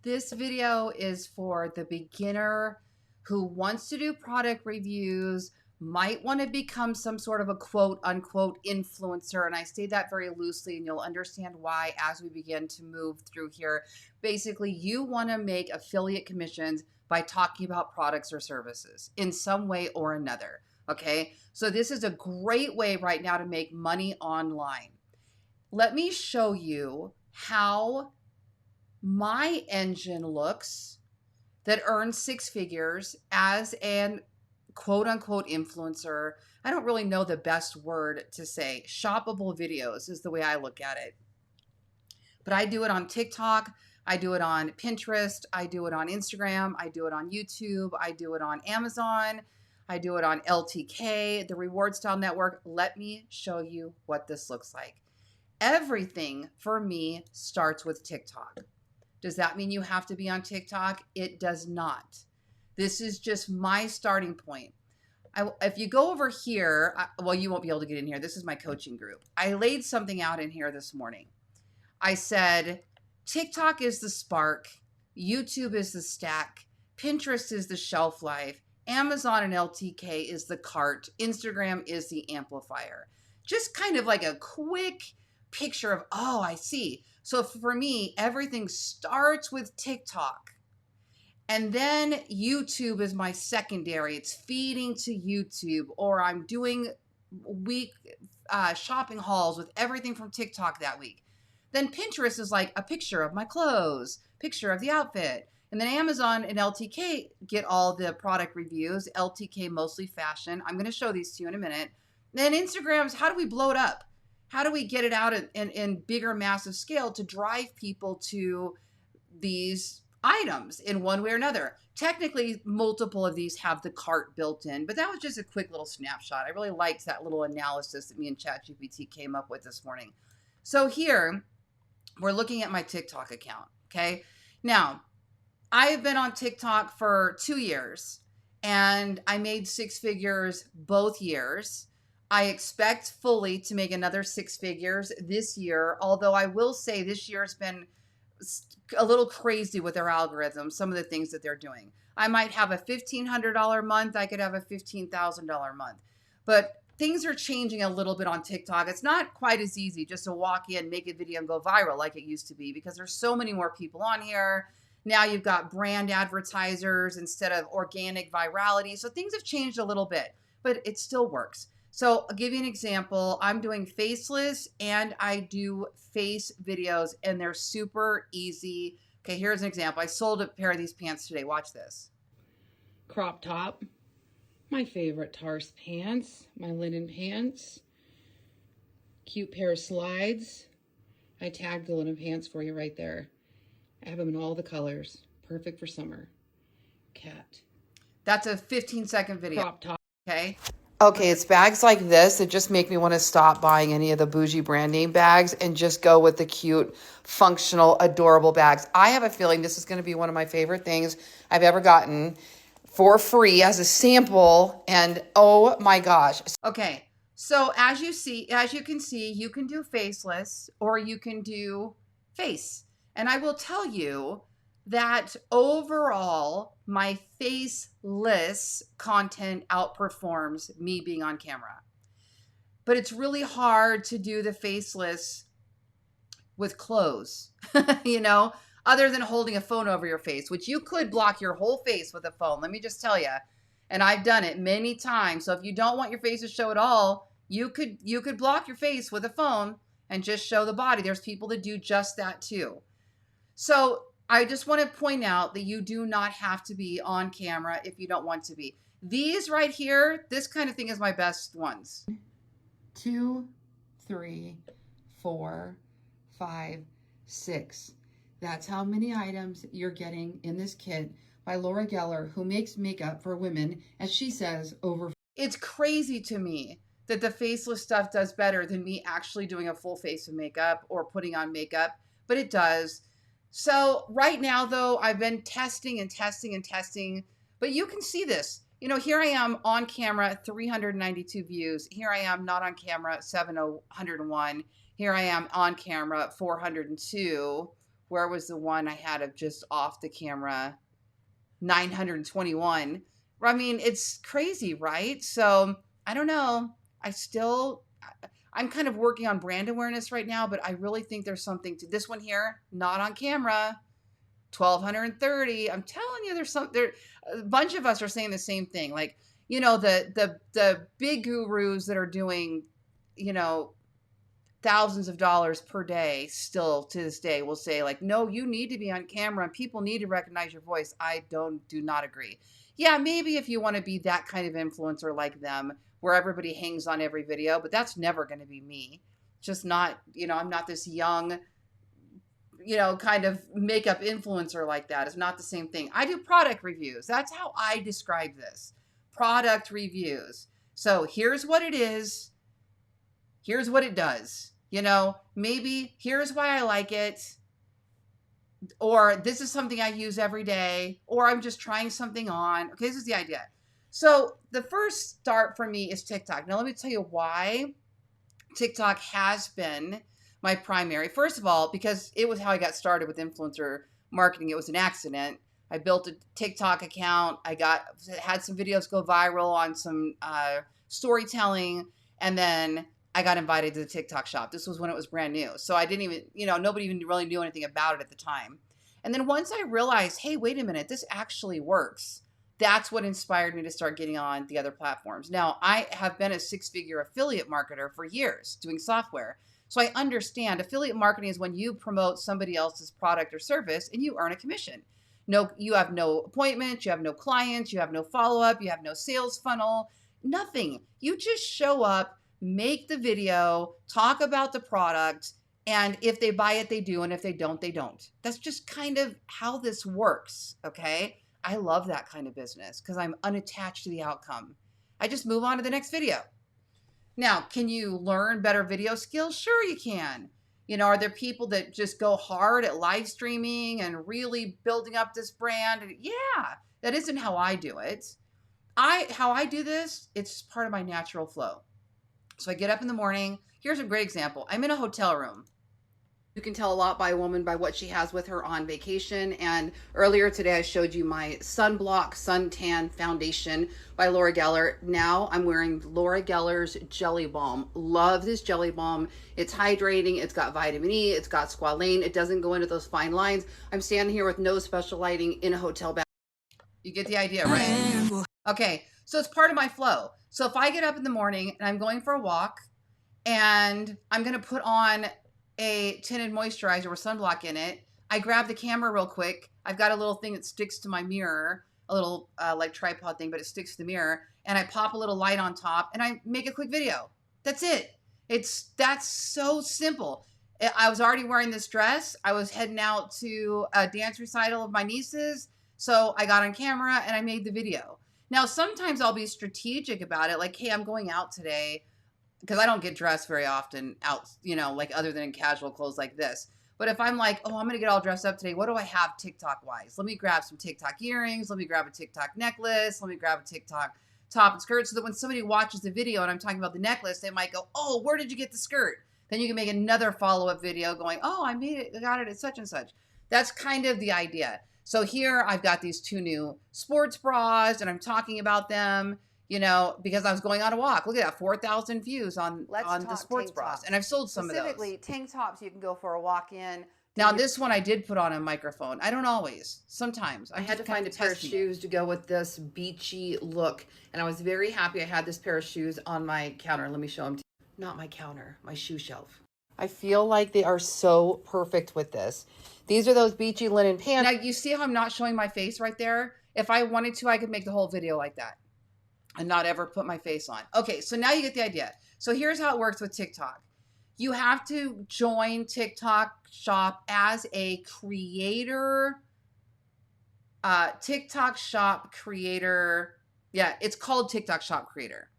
This video is for the beginner who wants to do product reviews, might want to become some sort of a quote unquote influencer. And I say that very loosely, and you'll understand why as we begin to move through here. Basically, you want to make affiliate commissions by talking about products or services in some way or another. Okay, so this is a great way right now to make money online. Let me show you how my engine looks that earns six figures as an quote unquote influencer. I don't really know the best word to say. Shoppable videos is the way I look at it. But I do it on TikTok. I do it on Pinterest. I do it on Instagram. I do it on YouTube. I do it on Amazon. I do it on LTK, the Reward Style Network. Let me show you what this looks like. Everything for me starts with TikTok. Does that mean you have to be on TikTok? It does not. This is just my starting point. If you go over here, well, you won't be able to get in here. This is my coaching group. I laid something out in here this morning. I said, TikTok is the spark. YouTube is the stack. Pinterest is the shelf life. Amazon and LTK is the cart. Instagram is the amplifier. Just kind of like a quick picture of, oh, I see. So for me, everything starts with TikTok. And then YouTube is my secondary. It's feeding to YouTube, or I'm doing week shopping hauls with everything from TikTok that week. Then Pinterest is like a picture of my clothes, picture of the outfit. And then Amazon and LTK get all the product reviews. LTK mostly fashion. I'm going to show these to you in a minute. Then Instagram's how do we blow it up? How do we get it out in bigger, massive scale to drive people to these items in one way or another? Technically, multiple of these have the cart built in, but that was just a quick little snapshot. I really liked that little analysis that me and ChatGPT came up with this morning. So here, we're looking at my TikTok account, okay? Now, I've been on TikTok for 2 years, and I made six figures both years. I expect fully to make another six figures this year, although I will say this year has been a little crazy with their algorithms, some of the things that they're doing. I might have a $1,500 month. I could have a $15,000 month. But things are changing a little bit on TikTok. It's not quite as easy just to walk in, make a video, and go viral like it used to be, because there's so many more people on here. Now you've got brand advertisers instead of organic virality. So things have changed a little bit, but it still works. So I'll give you an example. I'm doing faceless and I do face videos, and they're super easy. Okay, here's an example. I sold a pair of these pants today. Watch this. Crop top, my favorite Tars pants, my linen pants, cute pair of slides. I tagged the linen pants for you right there. I have them in all the colors. Perfect for summer. Cat. That's a 15-second video. Crop top. Okay. Okay, it's bags like this that just make me want to stop buying any of the bougie brand name bags and just go with the cute, functional, adorable bags. I have a feeling this is going to be one of my favorite things I've ever gotten for free as a sample. And oh my gosh. Okay, so as you can see, you can do faceless or you can do face. And I will tell you that overall, my faceless content outperforms me being on camera. But it's really hard to do the faceless with clothes, other than holding a phone over your face, which you could block your whole face with a phone. Let me just tell you. And I've done it many times. So if you don't want your face to show at all, you could block your face with a phone and just show the body. There's people that do just that too. So I just want to point out that you do not have to be on camera if you don't want to be. These right here, this kind of thing is my best ones. 2, 3, 4, 5, 6. That's how many items you're getting in this kit by Lori Geller, who makes makeup for women, as she says, over. It's crazy to me that the faceless stuff does better than me actually doing a full face of makeup or putting on makeup, but it does. So right now, though, I've been testing and testing and testing, but you can see this. Here I am on camera, 392 views. Here I am not on camera, 701. Here I am on camera, 402. where was the one I had of just off the camera? 921. I mean, it's crazy, right? So I don't know. I'm kind of working on brand awareness right now, but I really think there's something to this one here, not on camera. 1230. I'm telling you, a bunch of us are saying the same thing. Like, the big gurus that are doing, thousands of dollars per day still to this day will say, like, no, you need to be on camera and people need to recognize your voice. I do not agree. Yeah, maybe if you want to be that kind of influencer like them where everybody hangs on every video, but that's never going to be me. Just not, I'm not this young, kind of makeup influencer like that. It's not the same thing. I do product reviews. That's how I describe this. Product reviews. So here's what it is. Here's what it does. Maybe here's why I like it. Or this is something I use every day. Or I'm just trying something on. Okay, this is the idea. So the first start for me is TikTok. Now let me tell you why TikTok has been my primary. First of all, because it was how I got started with influencer marketing. It was an accident. I built a TikTok account. Had some videos go viral on some storytelling, and then I got invited to the TikTok shop. This was when it was brand new. So I didn't even, nobody even really knew anything about it at the time. And then once I realized, hey, wait a minute, this actually works. That's what inspired me to start getting on the other platforms. Now, I have been a 6-figure affiliate marketer for years doing software. So I understand affiliate marketing is when you promote somebody else's product or service and you earn a commission. No, you have no appointments, you have no clients, you have no follow-up, you have no sales funnel, nothing. You just show up, make the video, talk about the product, and if they buy it, they do, and if they don't, they don't. That's just kind of how this works, okay? I love that kind of business because I'm unattached to the outcome. I just move on to the next video. Now, can you learn better video skills? Sure you can. Are there people that just go hard at live streaming and really building up this brand? Yeah, that isn't how I do it. How I do this, it's part of my natural flow. So I get up in the morning. Here's a great example. I'm in a hotel room. You can tell a lot by a woman by what she has with her on vacation. And earlier today, I showed you my sunblock suntan foundation by Lori Geller. Now I'm wearing Lori Geller's Jelly Balm. Love this Jelly Balm. It's hydrating. It's got vitamin E. It's got squalane. It doesn't go into those fine lines. I'm standing here with no special lighting in a hotel bathroom. You get the idea, right? Okay, so it's part of my flow. So if I get up in the morning and I'm going for a walk and I'm going to put on a tinted moisturizer with sunblock in it, I grab the camera real quick. I've got a little thing that sticks to my mirror, a little like tripod thing, but it sticks to the mirror, and I pop a little light on top and I make a quick video. That's it. That's so simple. I was already wearing this dress. I was heading out to a dance recital of my nieces. So I got on camera and I made the video. Now, sometimes I'll be strategic about it. Like, hey, I'm going out today because I don't get dressed very often out, like other than in casual clothes like this. But if I'm like, oh, I'm going to get all dressed up today, what do I have TikTok wise? Let me grab some TikTok earrings. Let me grab a TikTok necklace. Let me grab a TikTok top and skirt so that when somebody watches the video and I'm talking about the necklace, they might go, oh, where did you get the skirt? Then you can make another follow-up video going, oh, I made it, I got it at such and such. That's kind of the idea. So here I've got these 2 new sports bras and I'm talking about them, because I was going on a walk. Look at that, 4,000 views on the sports bras. And I've sold some of those. Specifically, tank tops you can go for a walk in. Now this one I did put on a microphone. I don't always. Sometimes. I had to find a pair of shoes to go with this beachy look. And I was very happy I had this pair of shoes on my counter. Let me show them to you. Not my counter, my shoe shelf. I feel like they are so perfect with this. These are those beachy linen pants. Now, you see how I'm not showing my face right there? If I wanted to, I could make the whole video like that and not ever put my face on. Okay, so now you get the idea. So here's how it works with TikTok. You have to join TikTok Shop as a creator. TikTok Shop creator. Yeah, it's called TikTok Shop Creator.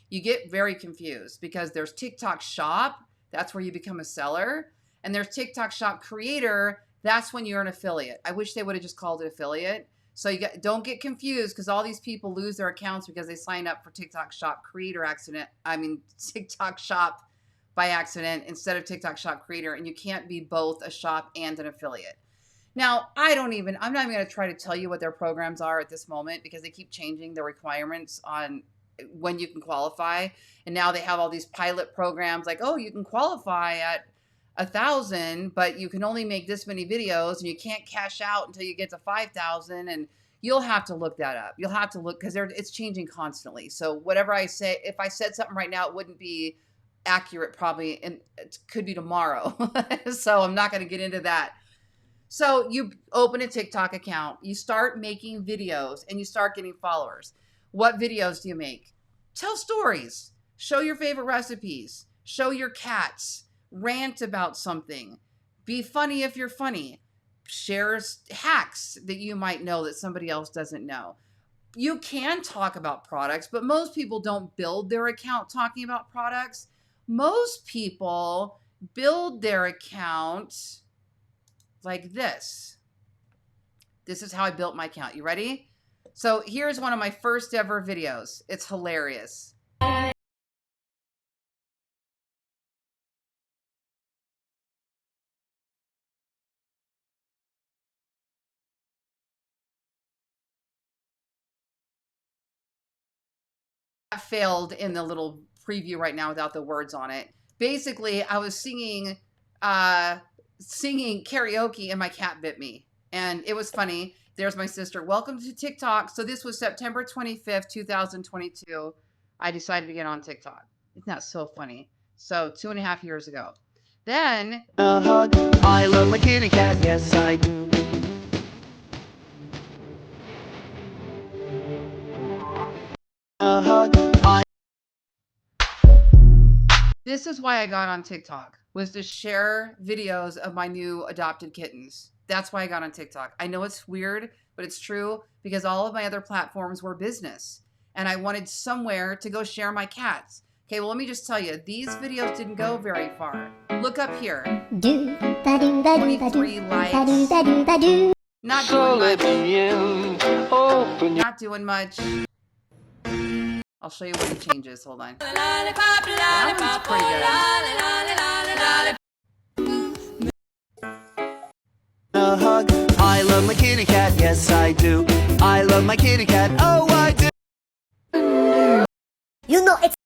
You get very confused because there's TikTok Shop. That's where you become a seller. And there's TikTok Shop Creator. That's when you're an affiliate. I wish they would have just called it affiliate. So don't get confused because all these people lose their accounts because they signed up for TikTok Shop Creator TikTok Shop by accident instead of TikTok Shop Creator. And you can't be both a shop and an affiliate. Now, I'm not even going to try to tell you what their programs are at this moment because they keep changing the requirements on when you can qualify. And now they have all these pilot programs like, oh, you can qualify at 1,000, but you can only make this many videos and you can't cash out until you get to 5,000. And you'll have to look that up. You'll have to look because it's changing constantly. So whatever I say, if I said something right now, it wouldn't be accurate probably, and it could be tomorrow. So I'm not going to get into that. So you open a TikTok account, you start making videos, and you start getting followers. What videos do you make? Tell stories. Show your favorite recipes. Show your cats. Rant about something. Be funny if you're funny. Share hacks that you might know that somebody else doesn't know. You can talk about products, but most people don't build their account talking about products. Most people build their account like this. This is how I built my account. You ready? So here's one of my first ever videos. It's hilarious. I failed in the little preview right now without the words on it. Basically, I was singing karaoke and my cat bit me. And it was funny. There's my sister. Welcome to TikTok. So this was September 25th, 2022. I decided to get on TikTok. Isn't that so funny? So 2.5 years ago. Then I love my kitty cat, yes I do. this is why I got on TikTok, was to share videos of my new adopted kittens. That's why I got on TikTok. I know it's weird, but it's true because all of my other platforms were business and I wanted somewhere to go share my cats. Okay, well, let me just tell you, these videos didn't go very far. Look up here. 23 likes. Not doing much. I'll show you what the changes. Hold on. That one's pretty good. A hug. I love my kitty cat, yes I do. I love my kitty cat, oh I do. You know it's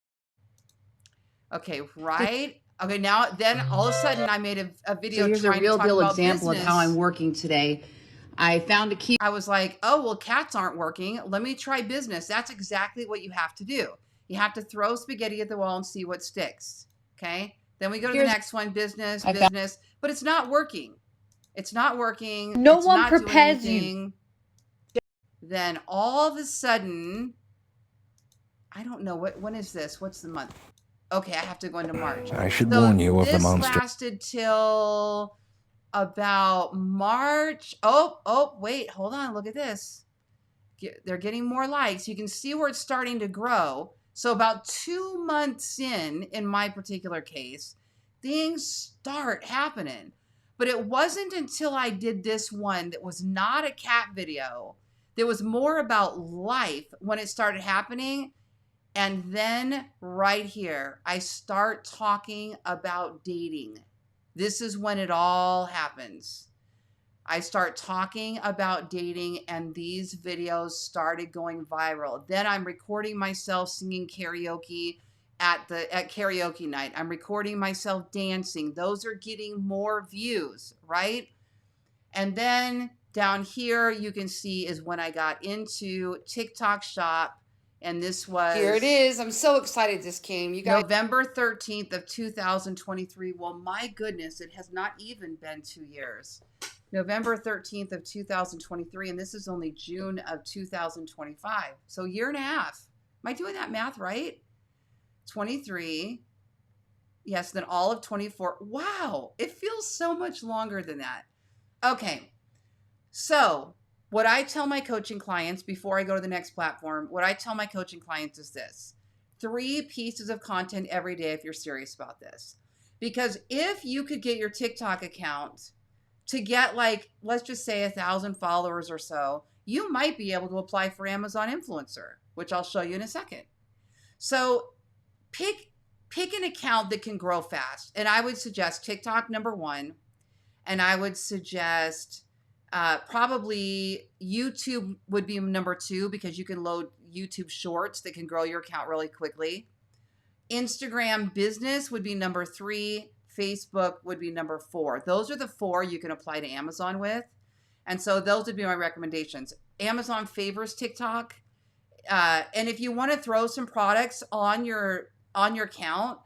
okay, right? Okay, now then all of a sudden I made a video. So here's a real deal example of how I'm working today. I found a key. I was like, oh, well, cats aren't working. Let me try business. That's exactly what you have to do. You have to throw spaghetti at the wall and see what sticks. Okay. Then we go to the next one, business. But it's not working. It's not working. No one prepares you. Then all of a sudden, I don't know when is this? What's the month? Okay, I have to go into March. I should warn you of the monster. This lasted till about March. Oh, wait, hold on. Look at this. They're getting more likes. You can see where it's starting to grow. So about 2 months in my particular case, things start happening. But it wasn't until I did this one that was not a cat video, that was more about life when it started happening. And then right here, I start talking about dating. This is when it all happens. I start talking about dating and these videos started going viral. Then I'm recording myself singing karaoke at karaoke night. I'm recording myself dancing. Those are getting more views, right? And then down here you can see is when I got into TikTok Shop. And this was... Here it is. I'm so excited this came. You guys, November 13th of 2023. Well, my goodness, it has not even been 2 years. November 13th of 2023. And this is only June of 2025. So a year and a half. Am I doing that math right? 23. Yes, then all of 24. Wow. It feels so much longer than that. Okay. So... what I tell my coaching clients before I go to the next platform, what I tell my coaching clients is this: 3 pieces of content every day if you're serious about this. Because if you could get your TikTok account to get like, let's just say 1,000 followers or so, you might be able to apply for Amazon Influencer, which I'll show you in a second. So pick an account that can grow fast. And I would suggest TikTok, number 1. And I would suggest Probably YouTube would be number 2 because you can load YouTube shorts that can grow your account really quickly. Instagram business would be number 3. Facebook would be number 4. Those are the 4 you can apply to Amazon with. And so those would be my recommendations. Amazon favors TikTok. And if you want to throw some products on your account,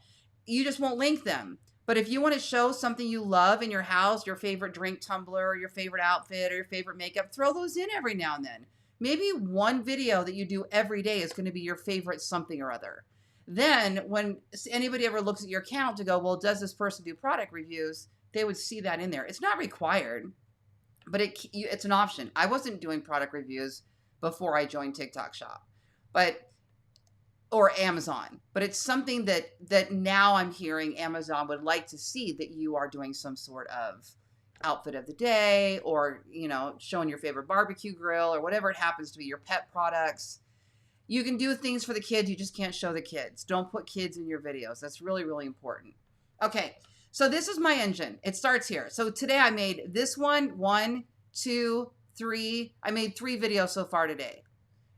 you just won't link them. But if you want to show something you love in your house, your favorite drink tumbler, or your favorite outfit, or your favorite makeup, throw those in every now and then. Maybe one video that you do every day is going to be your favorite something or other. Then when anybody ever looks at your account to go, well, does this person do product reviews? They would see that in there. It's not required, but it's an option. I wasn't doing product reviews before I joined TikTok Shop, or Amazon, but it's something that now I'm hearing Amazon would like to see, that you are doing some sort of outfit of the day, or, showing your favorite barbecue grill, or whatever it happens to be, your pet products. You can do things for the kids. You just can't show the kids. Don't put kids in your videos. That's really, really important. Okay. So this is my engine. It starts here. So today I made this 1, 2, 3. I made 3 videos so far today.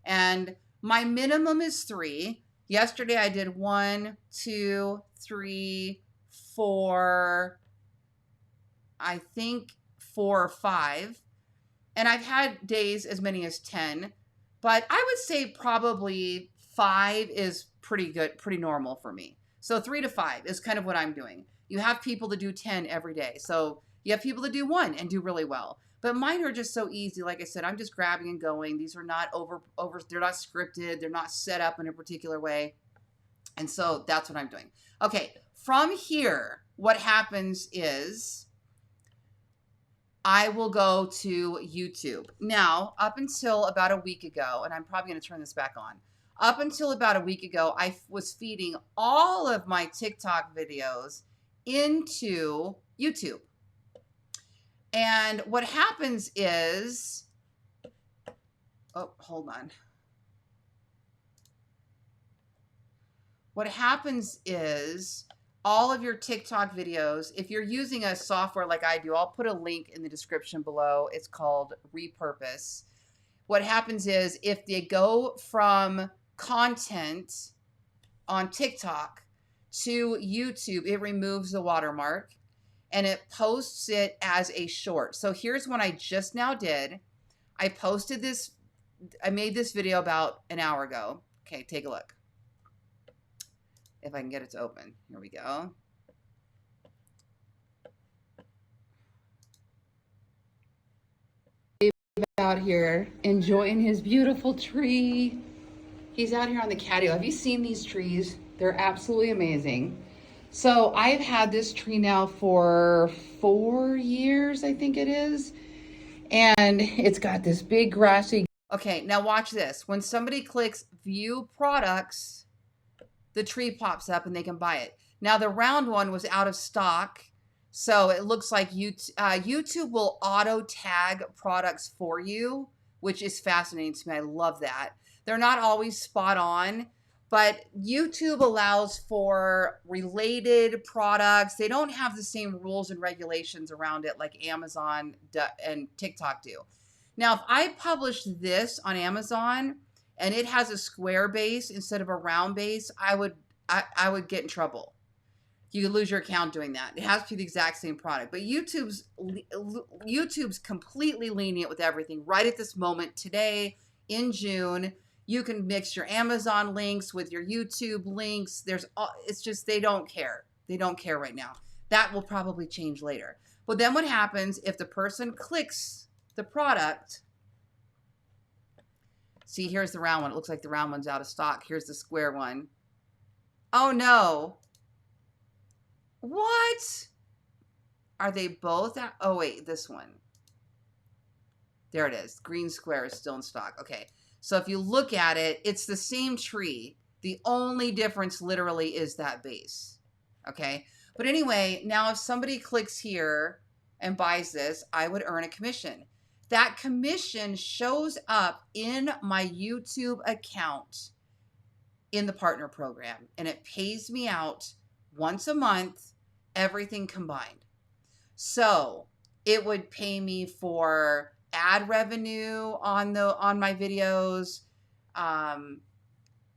And my minimum is 3. Yesterday I did 1, 2, 3, 4, I think 4 or 5. And I've had days as many as 10. But I would say probably 5 is pretty good, pretty normal for me. So 3 to 5 is kind of what I'm doing. You have people that do 10 every day. So you have people that do 1 and do really well. But mine are just so easy. Like I said, I'm just grabbing and going. These are not they're not scripted. They're not set up in a particular way. And so that's what I'm doing. Okay, from here, what happens is I will go to YouTube. Now, up until about a week ago, and I'm probably going to turn this back on. Up until about a week ago, I was feeding all of my TikTok videos into YouTube. And what happens is, hold on. What happens is all of your TikTok videos, if you're using a software like I do, I'll put a link in the description below. It's called Repurpose. What happens is if they go from content on TikTok to YouTube, it removes the watermark and it posts it as a short. So here's one I just now did. I posted this, I made this video about an hour ago. Okay, take a look. If I can get it to open. Here we go. Out here enjoying his beautiful tree. He's out here on the catio. Have you seen these trees? They're absolutely amazing. So I've had this tree now for 4 years, I think it is. And it's got this big grassy. Okay, now watch this. When somebody clicks view products, the tree pops up and they can buy it. Now the round one was out of stock. So it looks like YouTube will auto tag products for you, which is fascinating to me. I love that. They're not always spot on, but YouTube allows for related products. They don't have the same rules and regulations around it like Amazon and TikTok do. Now, if I publish this on Amazon and it has a square base instead of a round base, I would get in trouble. You could lose your account doing that. It has to be the exact same product. But YouTube's completely lenient with everything. Right at this moment, today in June, you can mix your Amazon links with your YouTube links. It's just they don't care. They don't care right now. That will probably change later. But then what happens if the person clicks the product? See, here's the round one. It looks like the round one's out of stock. Here's the square one. Oh, no. What? Are they both out? Oh, wait, this one. There it is. Green square is still in stock. Okay. So if you look at it, it's the same tree. The only difference literally is that base. Okay. But anyway, now if somebody clicks here and buys this, I would earn a commission. That commission shows up in my YouTube account in the partner program, and it pays me out once a month, everything combined. So it would pay me for ad revenue on my videos,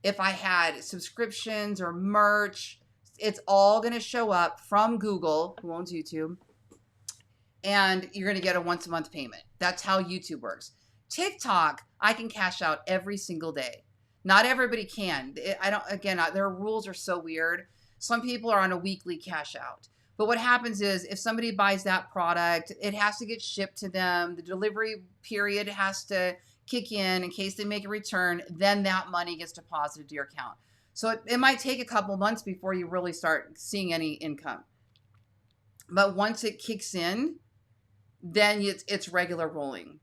if I had subscriptions or merch, it's all going to show up from Google, who owns YouTube, and you're going to get a once a month payment. That's how YouTube works. TikTok, I can cash out every single day. Not everybody can. Their rules are so weird. Some people are on a weekly cash out. But what happens is if somebody buys that product, it has to get shipped to them. The delivery period has to kick in case they make a return. Then that money gets deposited to your account. So it might take a couple months before you really start seeing any income. But once it kicks in, then it's regular rolling.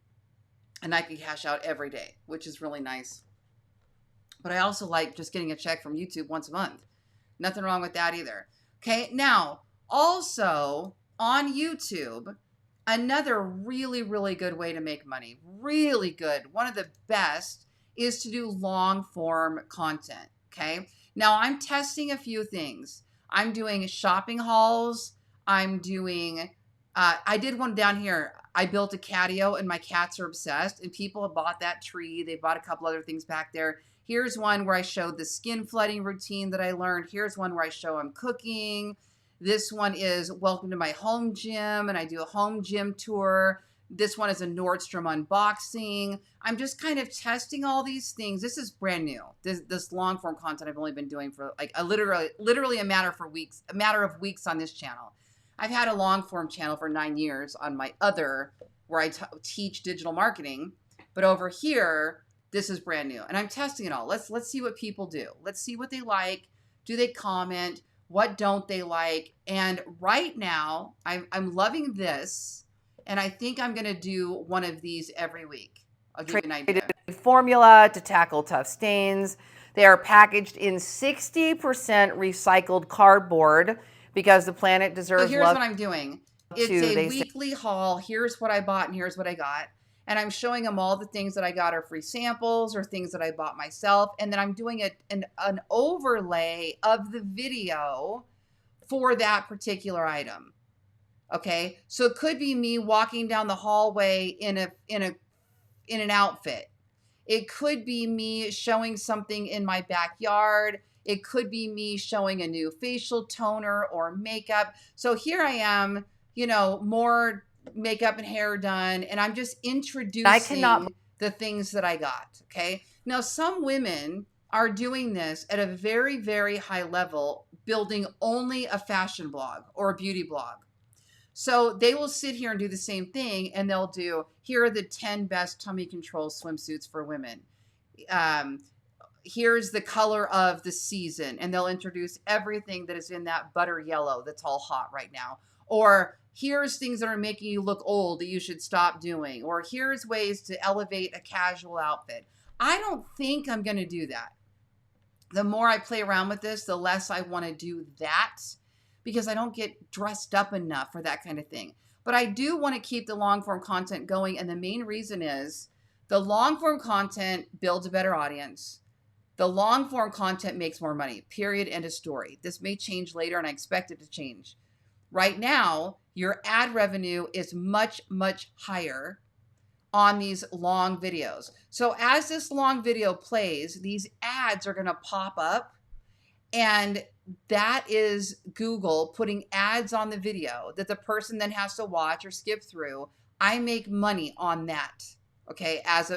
And I can cash out every day, which is really nice. But I also like just getting a check from YouTube once a month. Nothing wrong with that either. Okay, now, also on YouTube, another really, really good way to make money, really good, one of the best, is to do long form content. Okay, now I'm testing a few things. I'm doing shopping hauls. I'm doing, I did one down here. I built a catio and my cats are obsessed, and people have bought that tree. They bought a couple other things back there. Here's one where I showed the skin flooding routine that I learned. Here's one where I show them cooking. This one is welcome to my home gym, and I do a home gym tour. This one is a Nordstrom unboxing. I'm just kind of testing all these things. This is brand new. This long form content I've only been doing for like literally a matter of weeks on this channel. I've had a long form channel for 9 years on my other, where I teach digital marketing, but over here, this is brand new, and I'm testing it all. Let's see what people do. Let's see what they like. Do they comment? What don't they like? And right now, I'm loving this, and I think I'm going to do one of these every week. I'll give you an idea. Formula to tackle tough stains. They are packaged in 60% recycled cardboard because the planet deserves love. So here's what I'm doing. It's a weekly haul. Here's what I bought and here's what I got. And I'm showing them all the things that I got are free samples or things that I bought myself. And then I'm doing an overlay of the video for that particular item. Okay. So it could be me walking down the hallway in an outfit. It could be me showing something in my backyard. It could be me showing a new facial toner or makeup. So here I am, more makeup and hair done, and I'm just introducing the things that I got. Okay. Now, some women are doing this at a very, very high level, building only a fashion blog or a beauty blog. So they will sit here and do the same thing, and they'll do, here are the 10 best tummy control swimsuits for women. Here's the color of the season, and they'll introduce everything that is in that butter yellow that's all hot right now. Or here's things that are making you look old that you should stop doing. Or here's ways to elevate a casual outfit. I don't think I'm going to do that. The more I play around with this, the less I want to do that, because I don't get dressed up enough for that kind of thing. But I do want to keep the long form content going. And the main reason is the long form content builds a better audience. The long form content makes more money, period, end of story. This may change later, and I expect it to change. Right now, your ad revenue is much, much higher on these long videos. So as this long video plays, these ads are going to pop up, and that is Google putting ads on the video that the person then has to watch or skip through. I make money on that, okay, as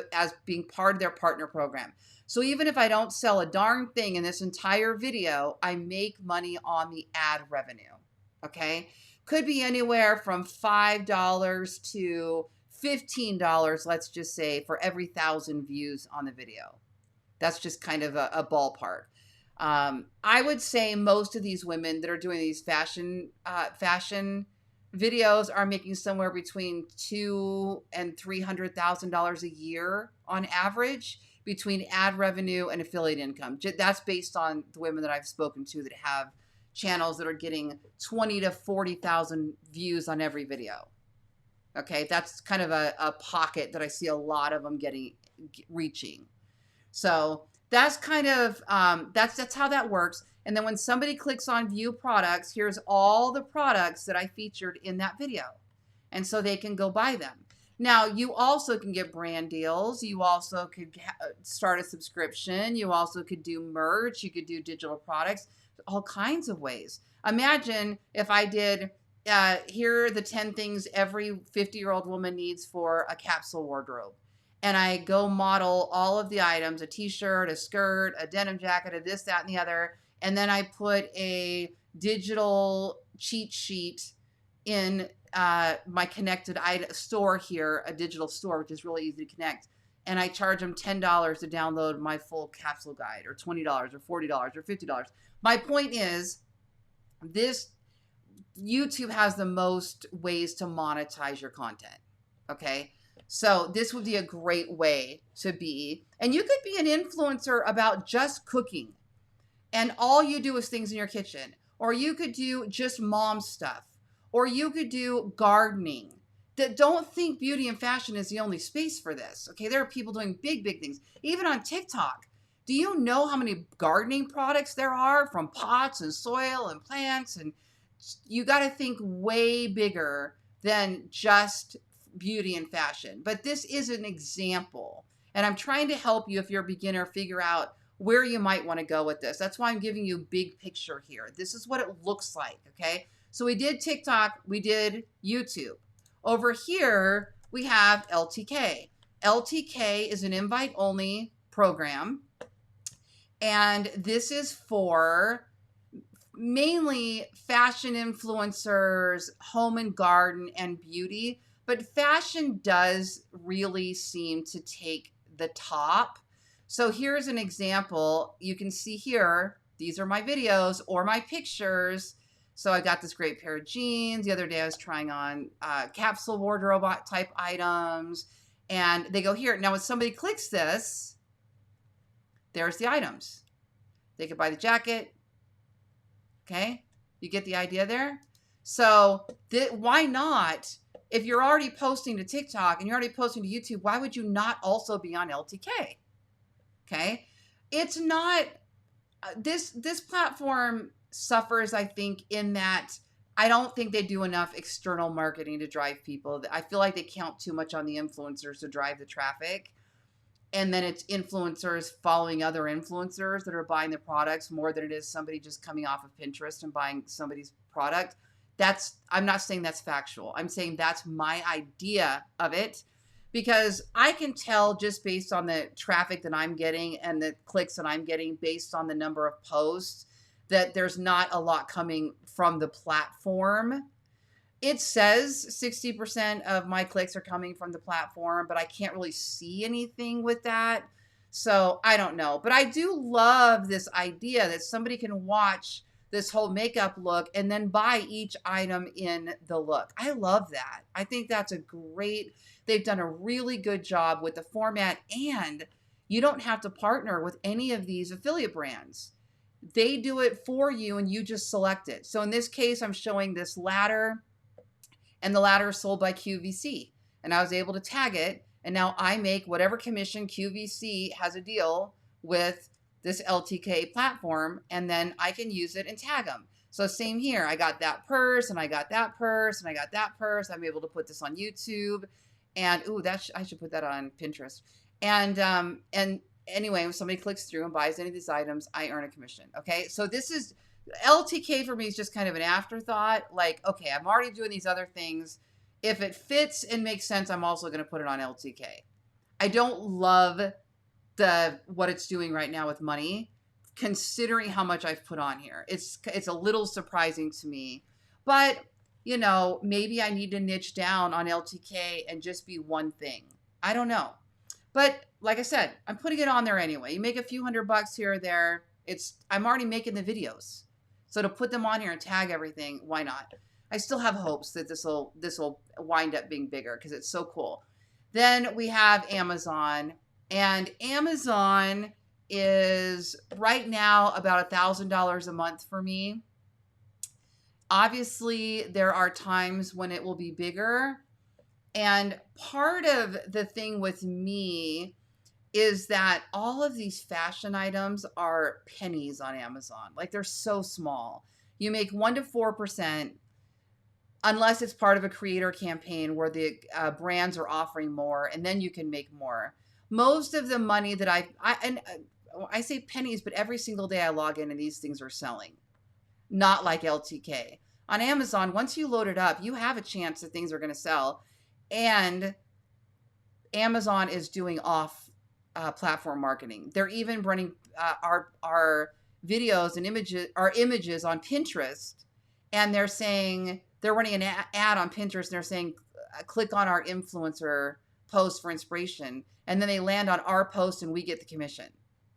being part of their partner program. So even if I don't sell a darn thing in this entire video, I make money on the ad revenue, okay? Could be anywhere from $5 to $15, let's just say, for every 1,000 views on the video. That's just kind of a ballpark. I would say most of these women that are doing these fashion videos are making somewhere between $200,000 and $300,000 a year on average between ad revenue and affiliate income. That's based on the women that I've spoken to that have channels that are getting 20 to 40,000 views on every video. Okay, that's kind of a pocket that I see a lot of them reaching. So that's kind of that's how that works. And then when somebody clicks on view products, here's all the products that I featured in that video, and so they can go buy them. Now, you also can get brand deals. You also could start a subscription. You also could do merch. You could do digital products, all kinds of ways. Imagine if I did, here are the 10 things every 50-year-old woman needs for a capsule wardrobe. And I go model all of the items, a t-shirt, a skirt, a denim jacket, a this, that, and the other. And then I put a digital cheat sheet in my connected store here, a digital store, which is really easy to connect. And I charge them $10 to download my full capsule guide, or $20 or $40 or $50. My point is, this YouTube has the most ways to monetize your content. Okay. So this would be a great way to be. And you could be an influencer about just cooking, and all you do is things in your kitchen. Or you could do just mom stuff. Or you could do gardening. Don't think beauty and fashion is the only space for this. Okay, there are people doing big, big things. Even on TikTok. Do you know how many gardening products there are, from pots and soil and plants? And you got to think way bigger than just beauty and fashion. But this is an example. And I'm trying to help you, if you're a beginner, figure out where you might want to go with this. That's why I'm giving you a big picture here. This is what it looks like, okay? So we did TikTok, we did YouTube. Over here, we have LTK. LTK is an invite-only program, and this is for mainly fashion influencers, home and garden, and beauty. But fashion does really seem to take the top. So here's an example. You can see here, these are my videos or my pictures. So I got this great pair of jeans. The other day I was trying on capsule wardrobe type items. And they go here. Now when somebody clicks this, there's the items. They could buy the jacket. Okay? You get the idea there? So why not? If you're already posting to TikTok and you're already posting to YouTube, why would you not also be on LTK? Okay. It's not, this platform suffers, I think, in that I don't think they do enough external marketing to drive people. I feel like they count too much on the influencers to drive the traffic. And then it's influencers following other influencers that are buying the products more than it is somebody just coming off of Pinterest and buying somebody's product. I'm not saying that's factual. I'm saying that's my idea of it. Because I can tell just based on the traffic that I'm getting and the clicks that I'm getting based on the number of posts that there's not a lot coming from the platform. It says 60% of my clicks are coming from the platform, but I can't really see anything with that. So I don't know. But I do love this idea that somebody can watch this whole makeup look and then buy each item in the look. I love that. I think that's a great... They've done a really good job with the format, and you don't have to partner with any of these affiliate brands. They do it for you and you just select it. So in this case, I'm showing this ladder, and the ladder is sold by QVC, and I was able to tag it. And now I make whatever commission QVC has a deal with this LTK platform, and then I can use it and tag them. So same here. I got that purse, and I got that purse, and I got that purse. I'm able to put this on YouTube. And I should put that on Pinterest. And anyway, if somebody clicks through and buys any of these items, I earn a commission. Okay, so this is LTK for me is just kind of an afterthought. Like, okay, I'm already doing these other things. If it fits and makes sense, I'm also going to put it on LTK. I don't love what it's doing right now with money, considering how much I've put on here. It's a little surprising to me, but you know, maybe I need to niche down on LTK and just be one thing. I don't know. But like I said, I'm putting it on there anyway. You make a few $100 here or there. I'm already making the videos. So to put them on here and tag everything, why not? I still have hopes that this will wind up being bigger because it's so cool. Then we have Amazon, and Amazon is right now about $1,000 a month for me. Obviously, there are times when it will be bigger. And part of the thing with me is that all of these fashion items are pennies on Amazon. Like, they're so small. You make 1 to 4%. unless it's part of a creator campaign where the brands are offering more, and then you can make more. Most of the money that I say pennies, but every single day I log in and these things are selling. Not like LTK. On Amazon, once you load it up, you have a chance that things are going to sell. And Amazon is doing off platform marketing. They're even running our videos and images on Pinterest, and they're saying they're running an ad on Pinterest, and they're saying click on our influencer post for inspiration, and then they land on our post and we get the commission.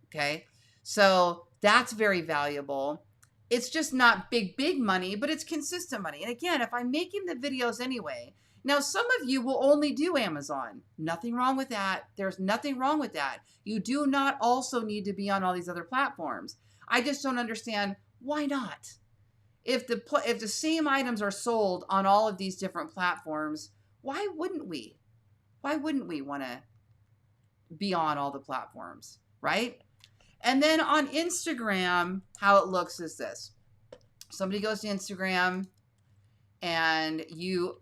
Okay, so that's very valuable. It's just not big money, but it's consistent money. And again, if I'm making the videos anyway, now some of you will only do Amazon. Nothing wrong with that. There's nothing wrong with that. You do not also need to be on all these other platforms. I just don't understand why not. If the same items are sold on all of these different platforms, why wouldn't we? Why wouldn't we want to be on all the platforms, right? And then on Instagram, how it looks is this. Somebody goes to Instagram and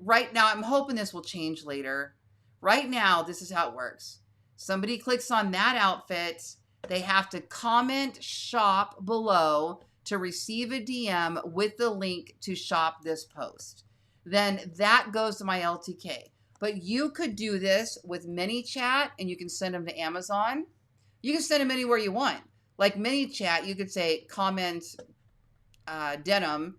right now, I'm hoping this will change later. Right now, this is how it works. Somebody clicks on that outfit. They have to comment shop below to receive a DM with the link to shop this post. Then that goes to my LTK. But you could do this with ManyChat, and you can send them to Amazon. You can send them anywhere you want. Like ManyChat, you could say comment denim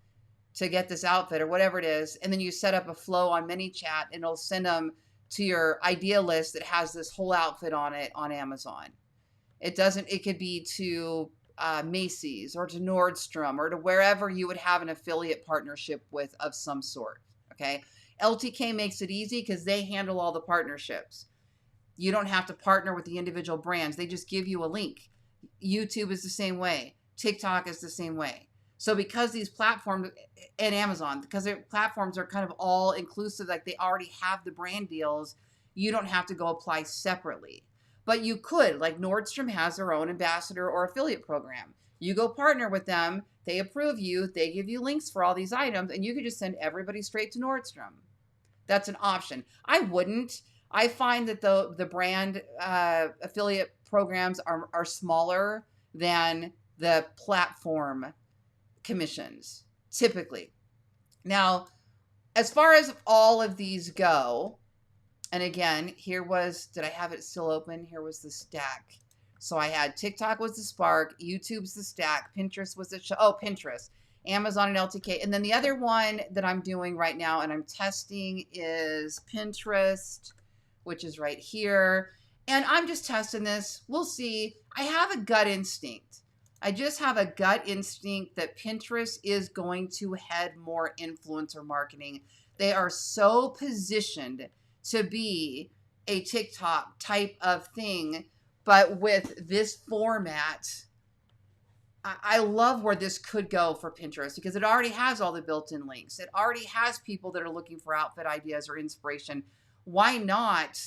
to get this outfit or whatever it is. And then you set up a flow on ManyChat, and it'll send them to your idea list that has this whole outfit on it on Amazon. It could be to Macy's or to Nordstrom or to wherever you would have an affiliate partnership with of some sort. Okay. LTK makes it easy because they handle all the partnerships. You don't have to partner with the individual brands. They just give you a link. YouTube is the same way. TikTok is the same way. So because these platforms and Amazon, because their platforms are kind of all inclusive, like they already have the brand deals, you don't have to go apply separately. But you could, like Nordstrom has their own ambassador or affiliate program. You go partner with them, they approve you, they give you links for all these items, and you could just send everybody straight to Nordstrom. That's an option. I wouldn't. I find that the brand affiliate programs are smaller than the platform commissions, typically. Now, as far as all of these go, and again, did I have it still open? Here was the stack. So I had TikTok was the spark, YouTube's the stack, Pinterest was the Pinterest, Amazon and LTK. And then the other one that I'm doing right now and I'm testing is Pinterest, which is right here. And I'm just testing this. We'll see. I have a gut instinct. I just have a gut instinct that Pinterest is going to head more influencer marketing. They are so positioned to be a TikTok type of thing, but with this format, I love where this could go for Pinterest because it already has all the built-in links. It already has people that are looking for outfit ideas or inspiration. Why not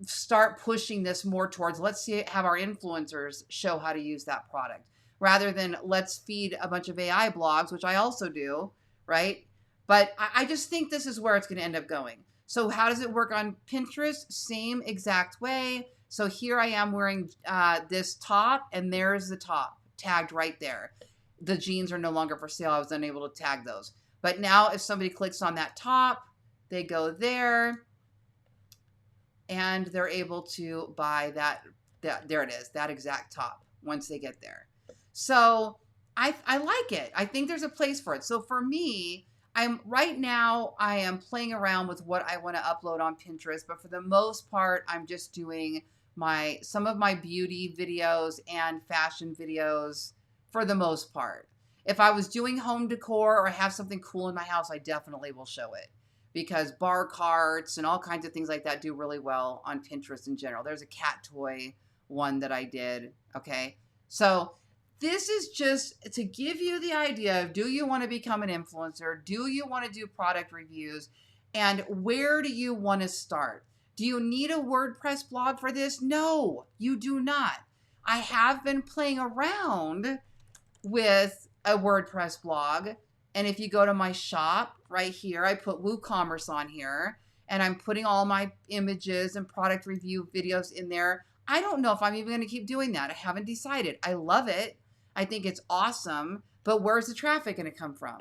start pushing this more towards have our influencers show how to use that product rather than let's feed a bunch of AI blogs, which I also do, right? But I just think this is where it's going to end up going. So how does it work on Pinterest? Same exact way. So here I am wearing this top, and there's the top tagged right there. The jeans are no longer for sale. I was unable to tag those. But now if somebody clicks on that top, they go there, and they're able to buy that there it is, that exact top once they get there. So I like it. I think there's a place for it. So for me, I am playing around with what I want to upload on Pinterest, but for the most part, I'm just doing some of my beauty videos and fashion videos for the most part. If I was doing home decor or I have something cool in my house, I definitely will show it because bar carts and all kinds of things like that do really well on Pinterest in general. There's a cat toy one that I did. Okay. So this is just to give you the idea of, do you want to become an influencer? Do you want to do product reviews? And where do you want to start? Do you need a WordPress blog for this? No, you do not. I have been playing around with a WordPress blog. And if you go to my shop right here. I put WooCommerce on here, and I'm putting all my images and product review videos in there. I don't know if I'm even going to keep doing that. I haven't decided. I love it. I think it's awesome, but where's the traffic going to come from,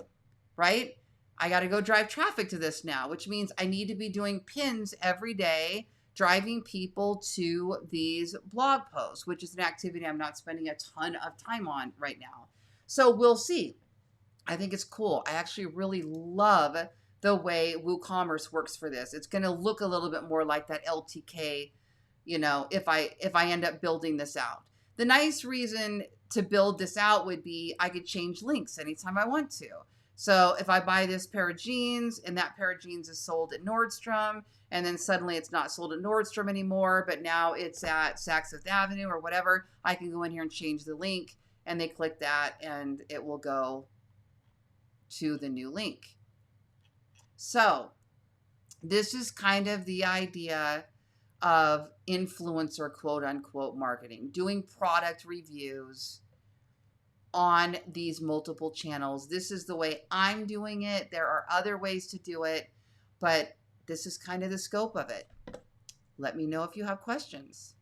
right? I got to go drive traffic to this now, which means I need to be doing pins every day, driving people to these blog posts, which is an activity I'm not spending a ton of time on right now. So we'll see. I think it's cool. I actually really love the way WooCommerce works for this. It's going to look a little bit more like that LTK, you know, if I end up building this out. The nice reason to build this out would be I could change links anytime I want to. So if I buy this pair of jeans and that pair of jeans is sold at Nordstrom, and then suddenly it's not sold at Nordstrom anymore, but now it's at Saks Fifth Avenue or whatever, I can go in here and change the link, and they click that and it will go to the new link. So this is kind of the idea of influencer quote unquote marketing, doing product reviews on these multiple channels. This is the way I'm doing it. There are other ways to do it, but this is kind of the scope of it. Let me know if you have questions.